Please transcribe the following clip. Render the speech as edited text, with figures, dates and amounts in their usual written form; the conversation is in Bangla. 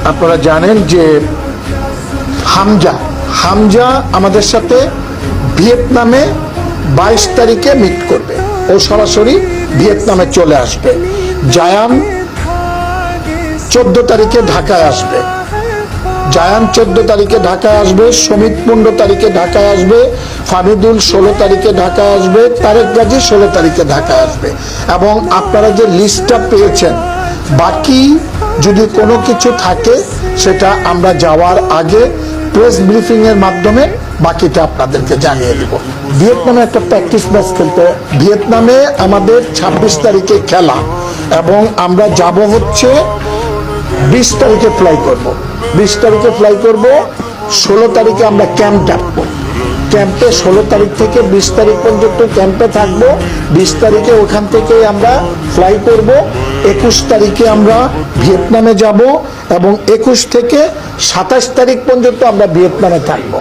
আপনারা জানেন যে হামজা আমাদের সাথে ভিয়েতনামে 22 তারিখে মিট করবে। ও সরাসরি ভিয়েতনামে চলে আসবে। জায়ান 14 তারিখে ঢাকায় আসবে। 14 তারিখে ঢাকায় আসবে। সমিত 15 তারিখে ঢাকায় আসবে। ফামিদুল 16 তারিখে ঢাকায় আসবে। তারেক গাজী 16 তারিখে ঢাকায় আসবে। এবং আপনারা যে লিস্টটা পেয়েছেন, বাকি যদি কোনো কিছু থাকে সেটা আমরা যাওয়ার আগে প্রেস ব্রিফিং এর মাধ্যমে বাকিটা আপনাদেরকে জানিয়ে দেব। ভিয়েতনামে একটা প্র্যাকটিস ম্যাচ খেলতে, ভিয়েতনামে আমাদের 26 তারিখে খেলা এবং আমরা যাব হচ্ছে 20 তারিখে ফ্লাই করব। 20 তারিখে ফ্লাই করব। 16 তারিখে আমরা ক্যাম্প ডাকবো। ক্যাম্পে 16 তারিখ থেকে 20 তারিখ পর্যন্ত ক্যাম্পে থাকবো। 20 তারিখে ওখান থেকে আমরা ফ্লাই করব। 21 তারিখে আমরা ভিয়েতনামে যাব এবং 21 থেকে 27 তারিখ পর্যন্ত আমরা ভিয়েতনামে থাকবো।